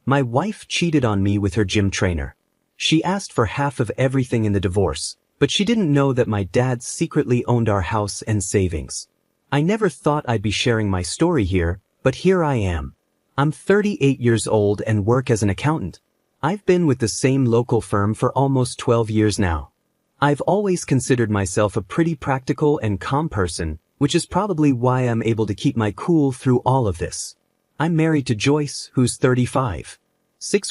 My wife cheated on me with her gym trainer. She asked for half of everything in the divorce, but she didn't know that my dad secretly owned our house and savings. I never thought I'd be sharing my story here, but here I am. I'm 38 years old and work as an accountant. I've been with the same local firm for almost 12 years now. I've always considered myself a pretty practical and calm person, which is probably why I'm able to keep my cool through all of this. I'm married to Joyce, who's 35.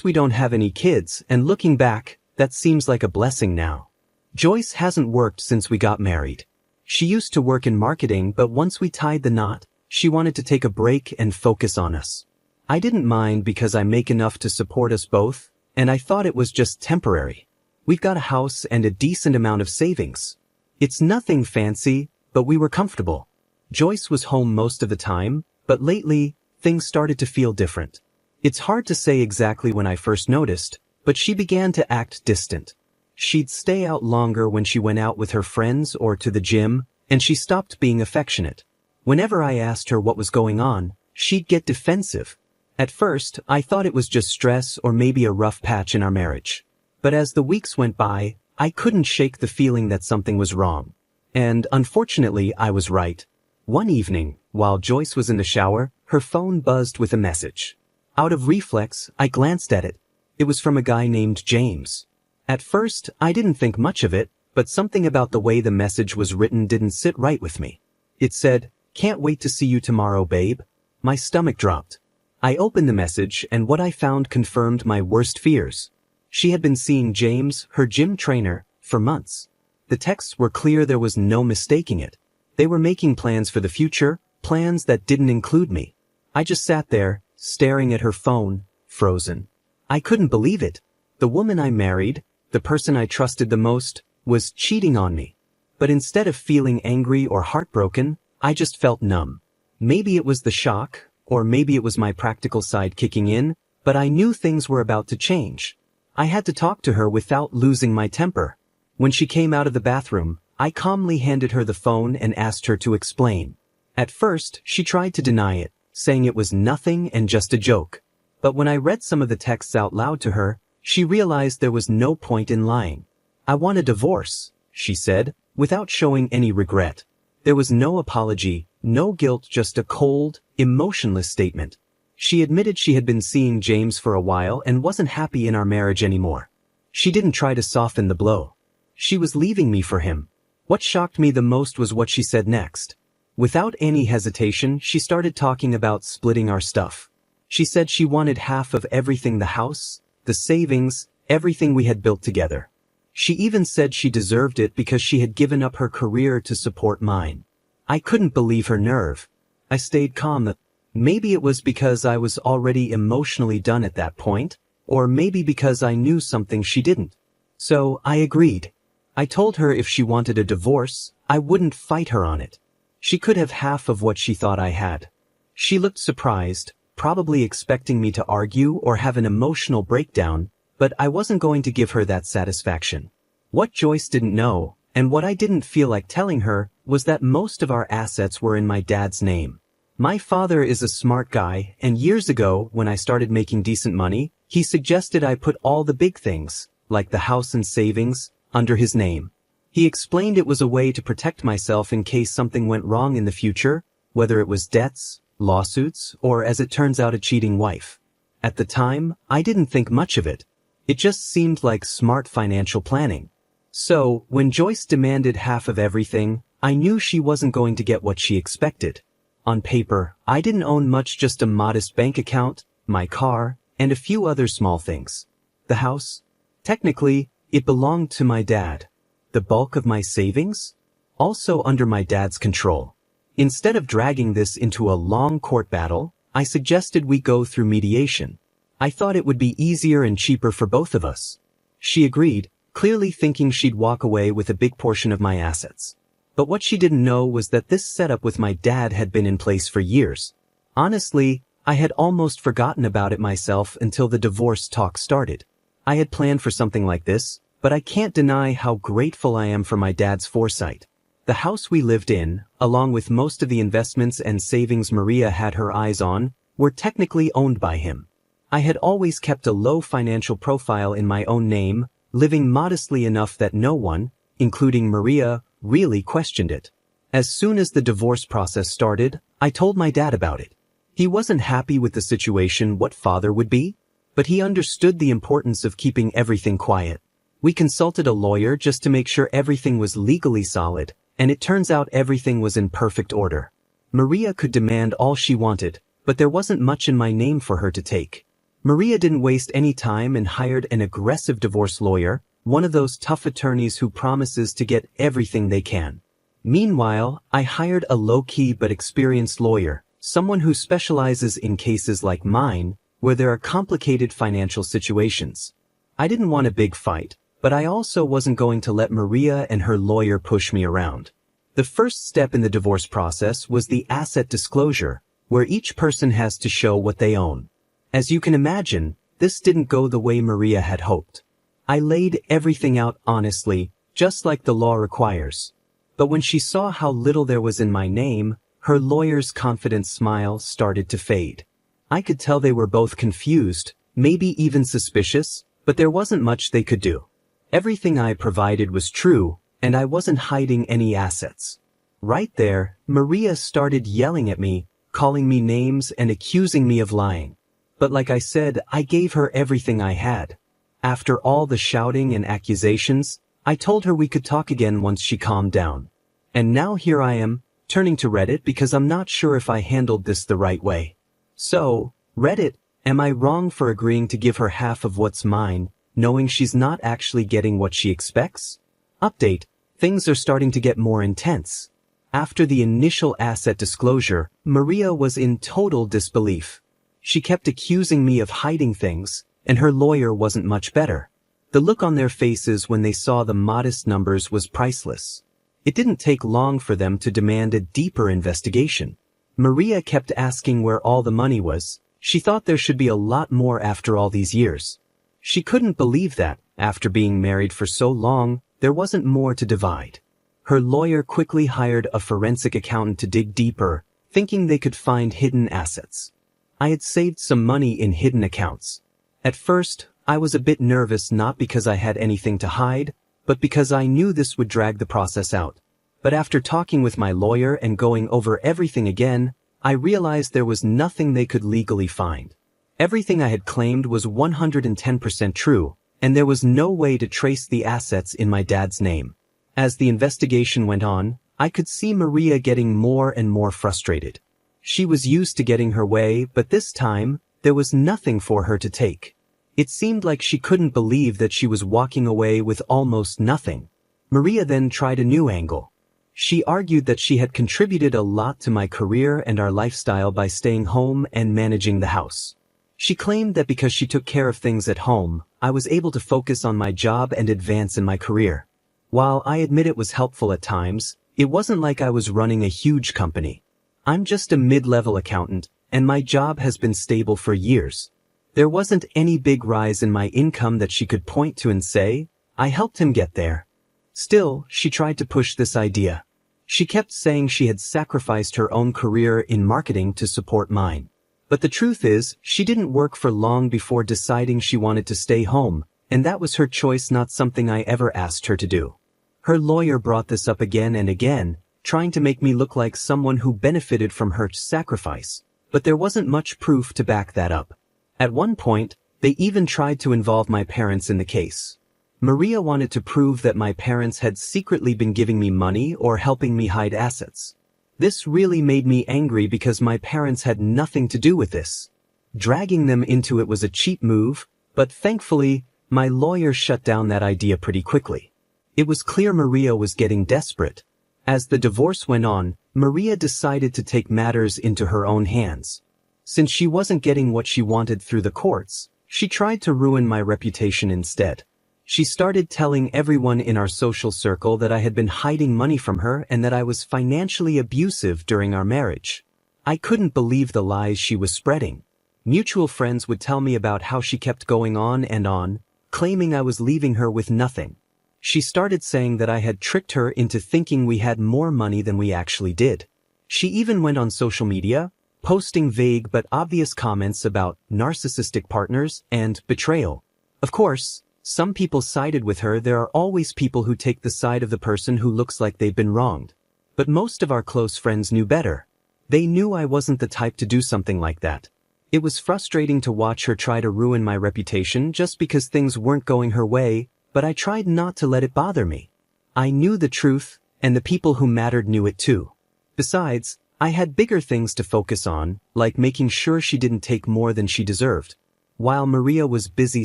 We don't have any kids, and looking back, that seems like a blessing now. Joyce hasn't worked since we got married. She used to work in marketing, but once we tied the knot, she wanted to take a break and focus on us. I didn't mind because I make enough to support us both, and I thought it was just temporary. We've got a house and a decent amount of savings. It's nothing fancy, but we were comfortable. Joyce was home most of the time, but lately, things started to feel different. It's hard to say exactly when I first noticed, but she began to act distant. She'd stay out longer when she went out with her friends or to the gym, and she stopped being affectionate. Whenever I asked her what was going on, she'd get defensive. At first, I thought it was just stress or maybe a rough patch in our marriage. But as the weeks went by, I couldn't shake the feeling that something was wrong. And unfortunately, I was right. One evening, while Joyce was in the shower, her phone buzzed with a message. Out of reflex, I glanced at it. It was from a guy named James. At first, I didn't think much of it, but something about the way the message was written didn't sit right with me. It said, "Can't wait to see you tomorrow, babe." My stomach dropped. I opened the message, and what I found confirmed my worst fears. She had been seeing James, her gym trainer, for months. The texts were clear, there was no mistaking it. They were making plans for the future, plans that didn't include me. I just sat there, staring at her phone, frozen. I couldn't believe it. The woman I married, the person I trusted the most, was cheating on me. But instead of feeling angry or heartbroken, I just felt numb. Maybe it was the shock, or maybe it was my practical side kicking in, but I knew things were about to change. I had to talk to her without losing my temper. When she came out of the bathroom, I calmly handed her the phone and asked her to explain. At first, she tried to deny it, saying it was nothing and just a joke. But when I read some of the texts out loud to her, she realized there was no point in lying. "I want a divorce," she said, without showing any regret. There was no apology, no guilt, just a cold, emotionless statement. She admitted she had been seeing James for a while and wasn't happy in our marriage anymore. She didn't try to soften the blow. She was leaving me for him. What shocked me the most was what she said next. Without any hesitation, she started talking about splitting our stuff. She said she wanted half of everything, the house, the savings, everything we had built together. She even said she deserved it because she had given up her career to support mine. I couldn't believe her nerve. I stayed calm. Maybe it was because I was already emotionally done at that point, or maybe because I knew something she didn't. So I agreed. I told her if she wanted a divorce, I wouldn't fight her on it. She could have half of what she thought I had. She looked surprised, probably expecting me to argue or have an emotional breakdown, but I wasn't going to give her that satisfaction. What Joyce didn't know, and what I didn't feel like telling her, was that most of our assets were in my dad's name. My father is a smart guy, and years ago, when I started making decent money, he suggested I put all the big things, like the house and savings, under his name. He explained it was a way to protect myself in case something went wrong in the future, whether it was debts, lawsuits, or as it turns out, a cheating wife. At the time, I didn't think much of it. It just seemed like smart financial planning. So, when Joyce demanded half of everything, I knew she wasn't going to get what she expected. On paper, I didn't own much, just a modest bank account, my car, and a few other small things. The house? Technically, it belonged to my dad. The bulk of my savings? Also under my dad's control. Instead of dragging this into a long court battle, I suggested we go through mediation. I thought it would be easier and cheaper for both of us. She agreed, clearly thinking she'd walk away with a big portion of my assets. But what she didn't know was that this setup with my dad had been in place for years. Honestly, I had almost forgotten about it myself until the divorce talk started. I had planned for something like this, but I can't deny how grateful I am for my dad's foresight. The house we lived in, along with most of the investments and savings Maria had her eyes on, were technically owned by him. I had always kept a low financial profile in my own name, living modestly enough that no one, including Maria, really questioned it. As soon as the divorce process started, I told my dad about it. He wasn't happy with the situation what father would be, but he understood the importance of keeping everything quiet. We consulted a lawyer just to make sure everything was legally solid, and it turns out everything was in perfect order. Maria could demand all she wanted, but there wasn't much in my name for her to take. Maria didn't waste any time and hired an aggressive divorce lawyer, one of those tough attorneys who promises to get everything they can. Meanwhile, I hired a low-key but experienced lawyer, someone who specializes in cases like mine, where there are complicated financial situations. I didn't want a big fight, but I also wasn't going to let Maria and her lawyer push me around. The first step in the divorce process was the asset disclosure, where each person has to show what they own. As you can imagine, this didn't go the way Maria had hoped. I laid everything out honestly, just like the law requires. But when she saw how little there was in my name, her lawyer's confident smile started to fade. I could tell they were both confused, maybe even suspicious, but there wasn't much they could do. Everything I provided was true, and I wasn't hiding any assets. Right there, Maria started yelling at me, calling me names and accusing me of lying. But like I said, I gave her everything I had. After all the shouting and accusations, I told her we could talk again once she calmed down. And now here I am, turning to Reddit because I'm not sure if I handled this the right way. So, Reddit, am I wrong for agreeing to give her half of what's mine, knowing she's not actually getting what she expects? Update, things are starting to get more intense. After the initial asset disclosure, Maria was in total disbelief. She kept accusing me of hiding things, and her lawyer wasn't much better. The look on their faces when they saw the modest numbers was priceless. It didn't take long for them to demand a deeper investigation. Maria kept asking where all the money was. She thought there should be a lot more after all these years. She couldn't believe that, after being married for so long, there wasn't more to divide. Her lawyer quickly hired a forensic accountant to dig deeper, thinking they could find hidden assets. I had saved some money in hidden accounts. At first, I was a bit nervous not because I had anything to hide, but because I knew this would drag the process out. But after talking with my lawyer and going over everything again, I realized there was nothing they could legally find. Everything I had claimed was 110% true, and there was no way to trace the assets in my dad's name. As the investigation went on, I could see Maria getting more and more frustrated. She was used to getting her way, but this time, there was nothing for her to take. It seemed like she couldn't believe that she was walking away with almost nothing. Maria then tried a new angle. She argued that she had contributed a lot to my career and our lifestyle by staying home and managing the house. She claimed that because she took care of things at home, I was able to focus on my job and advance in my career. While I admit it was helpful at times, it wasn't like I was running a huge company. I'm just a mid-level accountant, and my job has been stable for years. There wasn't any big rise in my income that she could point to and say, I helped him get there. Still, she tried to push this idea. She kept saying she had sacrificed her own career in marketing to support mine. But the truth is, she didn't work for long before deciding she wanted to stay home, and that was her choice, not something I ever asked her to do. Her lawyer brought this up again and again, trying to make me look like someone who benefited from her sacrifice, but there wasn't much proof to back that up. At one point, they even tried to involve my parents in the case. Maria wanted to prove that my parents had secretly been giving me money or helping me hide assets. This really made me angry because my parents had nothing to do with this. Dragging them into it was a cheap move, but thankfully, my lawyer shut down that idea pretty quickly. It was clear Maria was getting desperate. As the divorce went on, Maria decided to take matters into her own hands. Since she wasn't getting what she wanted through the courts, she tried to ruin my reputation instead. She started telling everyone in our social circle that I had been hiding money from her and that I was financially abusive during our marriage. I couldn't believe the lies she was spreading. Mutual friends would tell me about how she kept going on, claiming I was leaving her with nothing. She started saying that I had tricked her into thinking we had more money than we actually did. She even went on social media, posting vague but obvious comments about narcissistic partners and betrayal. Of course, some people sided with her. There are always people who take the side of the person who looks like they've been wronged. But most of our close friends knew better. They knew I wasn't the type to do something like that. It was frustrating to watch her try to ruin my reputation just because things weren't going her way, but I tried not to let it bother me. I knew the truth, and the people who mattered knew it too. Besides, I had bigger things to focus on, like making sure she didn't take more than she deserved. While Maria was busy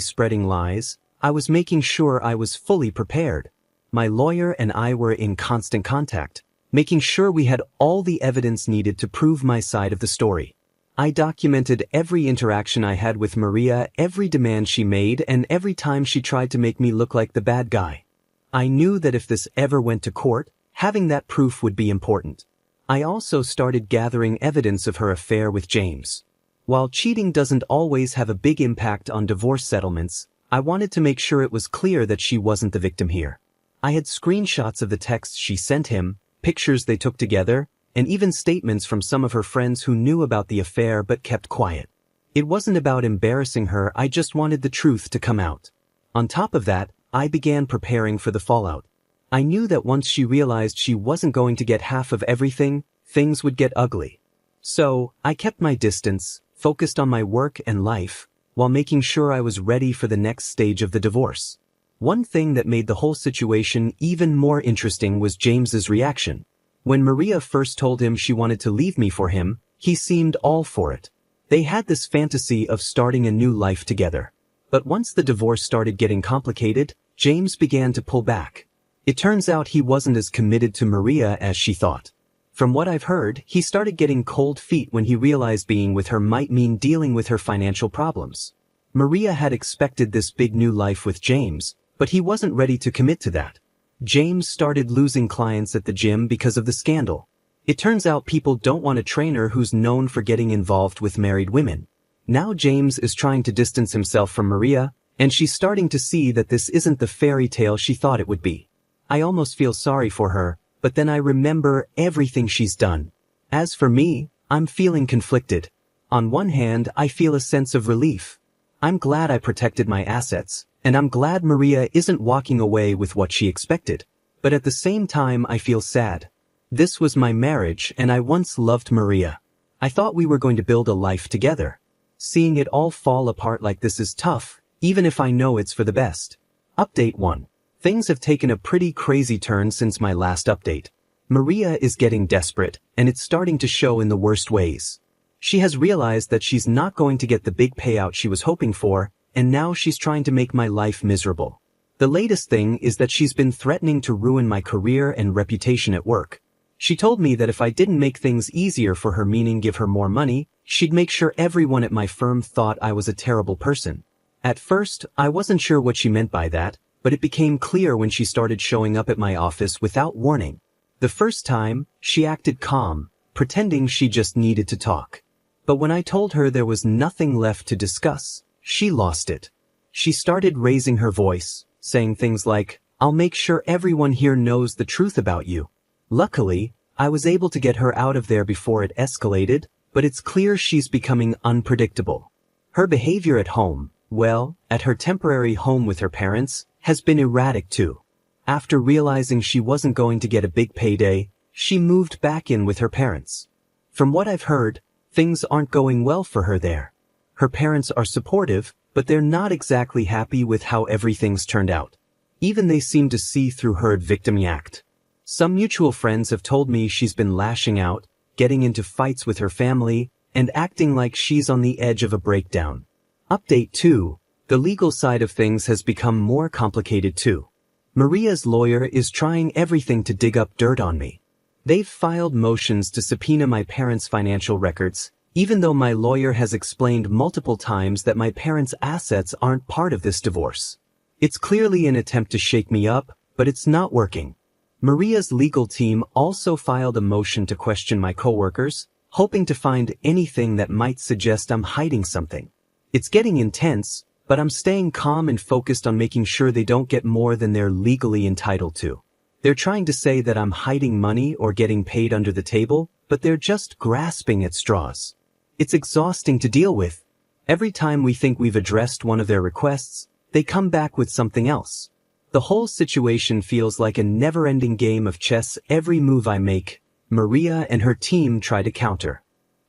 spreading lies, I was making sure I was fully prepared. My lawyer and I were in constant contact, making sure we had all the evidence needed to prove my side of the story. I documented every interaction I had with Maria, every demand she made, and every time she tried to make me look like the bad guy. I knew that if this ever went to court, having that proof would be important. I also started gathering evidence of her affair with James. While cheating doesn't always have a big impact on divorce settlements, I wanted to make sure it was clear that she wasn't the victim here. I had screenshots of the texts she sent him, pictures they took together, and even statements from some of her friends who knew about the affair but kept quiet. It wasn't about embarrassing her, I just wanted the truth to come out. On top of that, I began preparing for the fallout. I knew that once she realized she wasn't going to get half of everything, things would get ugly. So, I kept my distance, focused on my work and life, while making sure I was ready for the next stage of the divorce. One thing that made the whole situation even more interesting was James's reaction. When Maria first told him she wanted to leave me for him, he seemed all for it. They had this fantasy of starting a new life together. But once the divorce started getting complicated, James began to pull back. It turns out he wasn't as committed to Maria as she thought. From what I've heard, he started getting cold feet when he realized being with her might mean dealing with her financial problems. Maria had expected this big new life with James, but he wasn't ready to commit to that. James started losing clients at the gym because of the scandal. It turns out people don't want a trainer who's known for getting involved with married women. Now James is trying to distance himself from Maria, and she's starting to see that this isn't the fairy tale she thought it would be. I almost feel sorry for her, but then I remember everything she's done. As for me, I'm feeling conflicted. On one hand, I feel a sense of relief. I'm glad I protected my assets, and I'm glad Maria isn't walking away with what she expected. But at the same time, I feel sad. This was my marriage, and I once loved Maria. I thought we were going to build a life together. Seeing it all fall apart like this is tough, even if I know it's for the best. Update 1. Things have taken a pretty crazy turn since my last update. Maria is getting desperate, and it's starting to show in the worst ways. She has realized that she's not going to get the big payout she was hoping for, and now she's trying to make my life miserable. The latest thing is that she's been threatening to ruin my career and reputation at work. She told me that if I didn't make things easier for her, meaning give her more money, she'd make sure everyone at my firm thought I was a terrible person. At first, I wasn't sure what she meant by that, but it became clear when she started showing up at my office without warning. The first time, she acted calm, pretending she just needed to talk. But when I told her there was nothing left to discuss, she lost it. She started raising her voice, saying things like, "I'll make sure everyone here knows the truth about you." Luckily, I was able to get her out of there before it escalated, but it's clear she's becoming unpredictable. Her behavior at home, well, at her temporary home with her parents, has been erratic too. After realizing she wasn't going to get a big payday, she moved back in with her parents. From what I've heard, things aren't going well for her there. Her parents are supportive, but they're not exactly happy with how everything's turned out. Even they seem to see through her victim act. Some mutual friends have told me she's been lashing out, getting into fights with her family, and acting like she's on the edge of a breakdown. Update 2. The legal side of things has become more complicated too. Maria's lawyer is trying everything to dig up dirt on me. They've filed motions to subpoena my parents' financial records, even though my lawyer has explained multiple times that my parents' assets aren't part of this divorce. It's clearly an attempt to shake me up, but it's not working. Maria's legal team also filed a motion to question my coworkers, hoping to find anything that might suggest I'm hiding something. It's getting intense, but I'm staying calm and focused on making sure they don't get more than they're legally entitled to. They're trying to say that I'm hiding money or getting paid under the table, but they're just grasping at straws. It's exhausting to deal with. Every time we think we've addressed one of their requests, they come back with something else. The whole situation feels like a never-ending game of chess. Every move I make, Maria and her team try to counter.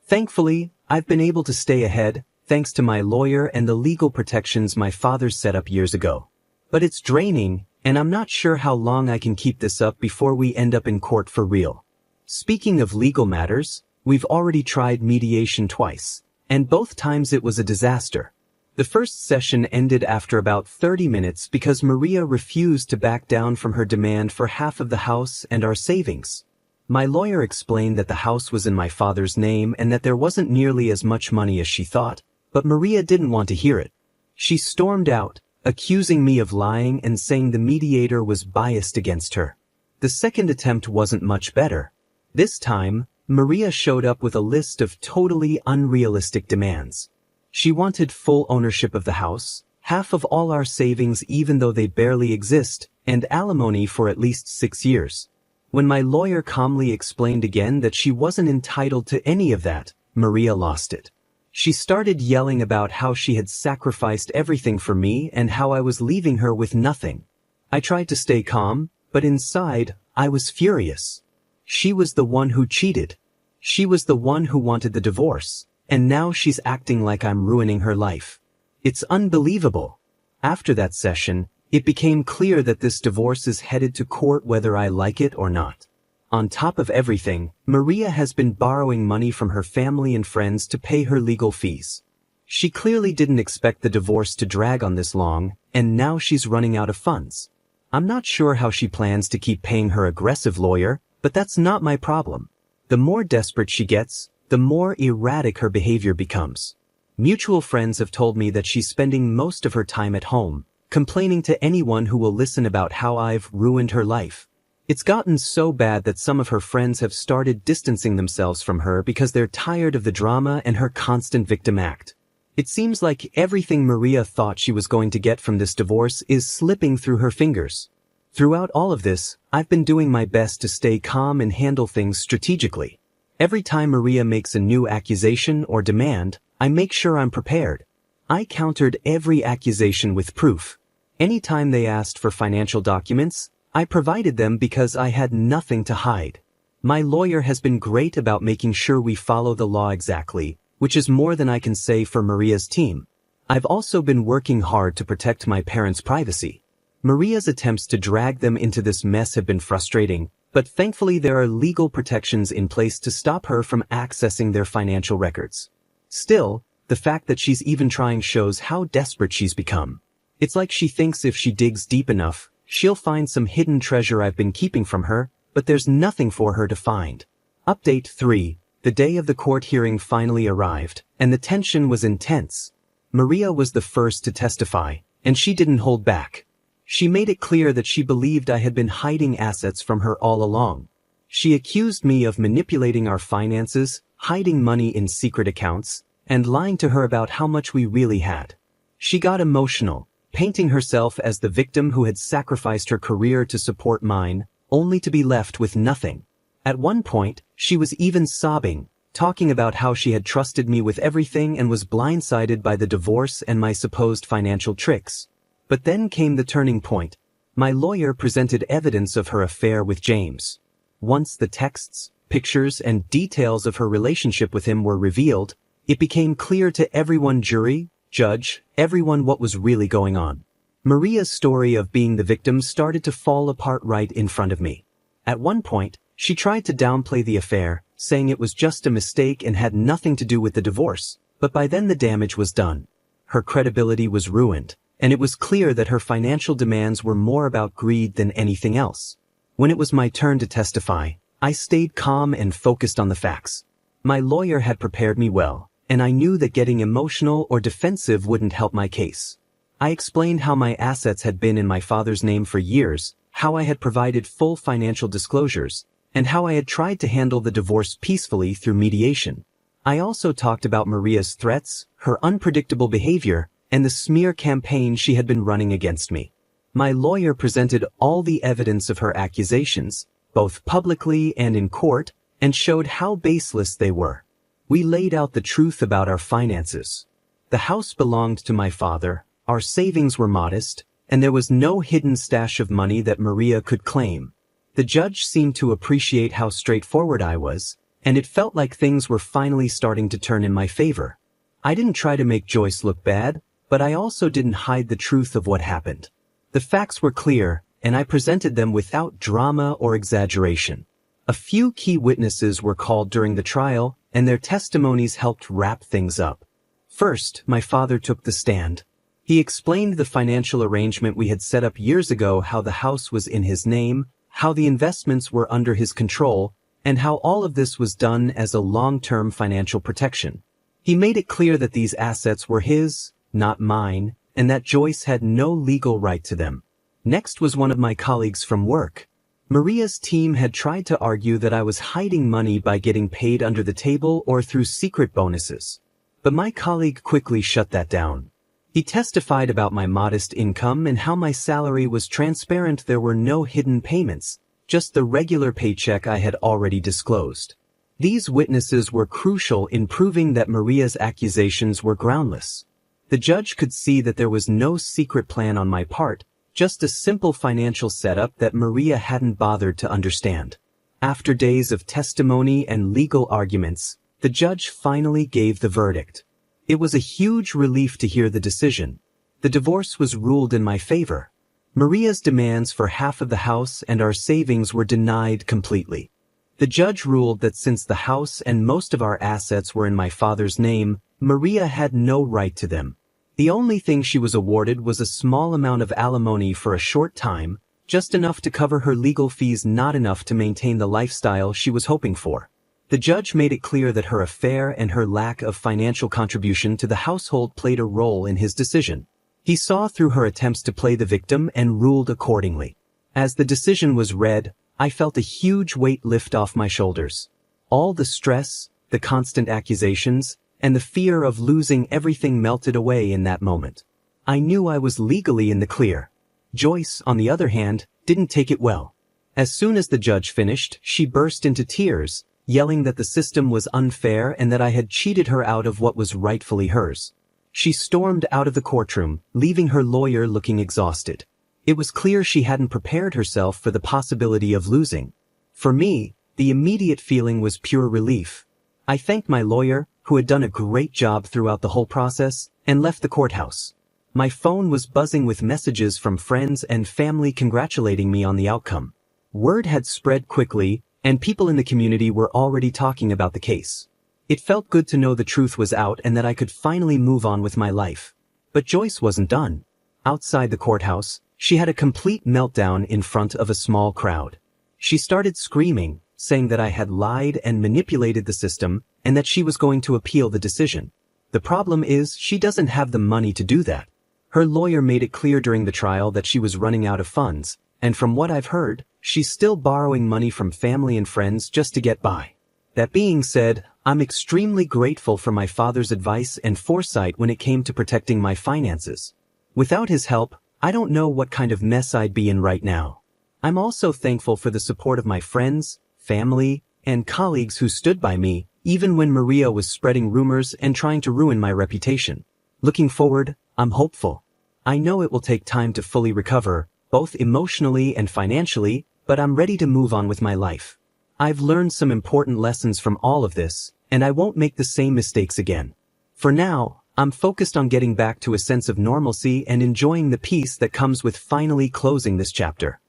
Thankfully, I've been able to stay ahead, thanks to my lawyer and the legal protections my father set up years ago. But it's draining, and I'm not sure how long I can keep this up before we end up in court for real. Speaking of legal matters, we've already tried mediation twice, and both times it was a disaster. The first session ended after about 30 minutes because Maria refused to back down from her demand for half of the house and our savings. My lawyer explained that the house was in my father's name and that there wasn't nearly as much money as she thought, but Maria didn't want to hear it. She stormed out, accusing me of lying and saying the mediator was biased against her. The second attempt wasn't much better. This time, Maria showed up with a list of totally unrealistic demands. She wanted full ownership of the house, half of all our savings even though they barely exist, and alimony for at least 6 years. When my lawyer calmly explained again that she wasn't entitled to any of that, Maria lost it. She started yelling about how she had sacrificed everything for me and how I was leaving her with nothing. I tried to stay calm, but inside, I was furious. She was the one who cheated. She was the one who wanted the divorce, and now she's acting like I'm ruining her life. It's unbelievable. After that session, it became clear that this divorce is headed to court whether I like it or not. On top of everything, Maria has been borrowing money from her family and friends to pay her legal fees. She clearly didn't expect the divorce to drag on this long, and now she's running out of funds. I'm not sure how she plans to keep paying her aggressive lawyer, but that's not my problem. The more desperate she gets, the more erratic her behavior becomes. Mutual friends have told me that she's spending most of her time at home, complaining to anyone who will listen about how I've ruined her life. It's gotten so bad that some of her friends have started distancing themselves from her because they're tired of the drama and her constant victim act. It seems like everything Maria thought she was going to get from this divorce is slipping through her fingers. Throughout all of this, I've been doing my best to stay calm and handle things strategically. Every time Maria makes a new accusation or demand, I make sure I'm prepared. I countered every accusation with proof. Anytime they asked for financial documents, I provided them because I had nothing to hide. My lawyer has been great about making sure we follow the law exactly, which is more than I can say for Maria's team. I've also been working hard to protect my parents' privacy. Maria's attempts to drag them into this mess have been frustrating, but thankfully there are legal protections in place to stop her from accessing their financial records. Still, the fact that she's even trying shows how desperate she's become. It's like she thinks if she digs deep enough, she'll find some hidden treasure I've been keeping from her, but there's nothing for her to find. Update 3. The day of the court hearing finally arrived, and the tension was intense. Maria was the first to testify, and she didn't hold back. She made it clear that she believed I had been hiding assets from her all along. She accused me of manipulating our finances, hiding money in secret accounts, and lying to her about how much we really had. She got emotional, painting herself as the victim who had sacrificed her career to support mine, only to be left with nothing. At one point, she was even sobbing, talking about how she had trusted me with everything and was blindsided by the divorce and my supposed financial tricks. But then came the turning point. My lawyer presented evidence of her affair with James. Once the texts, pictures, and details of her relationship with him were revealed, it became clear to everyone, jury, judge, everyone, what was really going on. Maria's story of being the victim started to fall apart right in front of me. At one point, she tried to downplay the affair, saying it was just a mistake and had nothing to do with the divorce, but by then the damage was done. Her credibility was ruined, and it was clear that her financial demands were more about greed than anything else. When it was my turn to testify, I stayed calm and focused on the facts. My lawyer had prepared me well, and I knew that getting emotional or defensive wouldn't help my case. I explained how my assets had been in my father's name for years, how I had provided full financial disclosures, and how I had tried to handle the divorce peacefully through mediation. I also talked about Maria's threats, her unpredictable behavior, and the smear campaign she had been running against me. My lawyer presented all the evidence of her accusations, both publicly and in court, and showed how baseless they were. We laid out the truth about our finances. The house belonged to my father, our savings were modest, and there was no hidden stash of money that Maria could claim. The judge seemed to appreciate how straightforward I was, and it felt like things were finally starting to turn in my favor. I didn't try to make Joyce look bad, but I also didn't hide the truth of what happened. The facts were clear, and I presented them without drama or exaggeration. A few key witnesses were called during the trial, and their testimonies helped wrap things up. First, my father took the stand. He explained the financial arrangement we had set up years ago, how the house was in his name, how the investments were under his control, and how all of this was done as a long-term financial protection. He made it clear that these assets were his, not mine, and that Joyce had no legal right to them. Next was one of my colleagues from work. Maria's team had tried to argue that I was hiding money by getting paid under the table or through secret bonuses. But my colleague quickly shut that down. He testified about my modest income and how my salary was transparent. There were no hidden payments, just the regular paycheck I had already disclosed. These witnesses were crucial in proving that Maria's accusations were groundless. The judge could see that there was no secret plan on my part, just a simple financial setup that Maria hadn't bothered to understand. After days of testimony and legal arguments, the judge finally gave the verdict. It was a huge relief to hear the decision. The divorce was ruled in my favor. Maria's demands for half of the house and our savings were denied completely. The judge ruled that since the house and most of our assets were in my father's name, Maria had no right to them. The only thing she was awarded was a small amount of alimony for a short time, just enough to cover her legal fees, not enough to maintain the lifestyle she was hoping for. The judge made it clear that her affair and her lack of financial contribution to the household played a role in his decision. He saw through her attempts to play the victim and ruled accordingly. As the decision was read, I felt a huge weight lift off my shoulders. All the stress, the constant accusations, and the fear of losing everything melted away in that moment. I knew I was legally in the clear. Joyce, on the other hand, didn't take it well. As soon as the judge finished, she burst into tears, yelling that the system was unfair and that I had cheated her out of what was rightfully hers. She stormed out of the courtroom, leaving her lawyer looking exhausted. It was clear she hadn't prepared herself for the possibility of losing. For me, the immediate feeling was pure relief. I thanked my lawyer, who had done a great job throughout the whole process, and left the courthouse. My phone was buzzing with messages from friends and family congratulating me on the outcome. Word had spread quickly, and people in the community were already talking about the case. It felt good to know the truth was out and that I could finally move on with my life. But Joyce wasn't done. Outside the courthouse, she had a complete meltdown in front of a small crowd. She started screaming, saying that I had lied and manipulated the system, and that she was going to appeal the decision. The problem is, she doesn't have the money to do that. Her lawyer made it clear during the trial that she was running out of funds, and from what I've heard, she's still borrowing money from family and friends just to get by. That being said, I'm extremely grateful for my father's advice and foresight when it came to protecting my finances. Without his help, I don't know what kind of mess I'd be in right now. I'm also thankful for the support of my friends, family, and colleagues who stood by me, even when Maria was spreading rumors and trying to ruin my reputation. Looking forward, I'm hopeful. I know it will take time to fully recover, both emotionally and financially, but I'm ready to move on with my life. I've learned some important lessons from all of this, and I won't make the same mistakes again. For now, I'm focused on getting back to a sense of normalcy and enjoying the peace that comes with finally closing this chapter.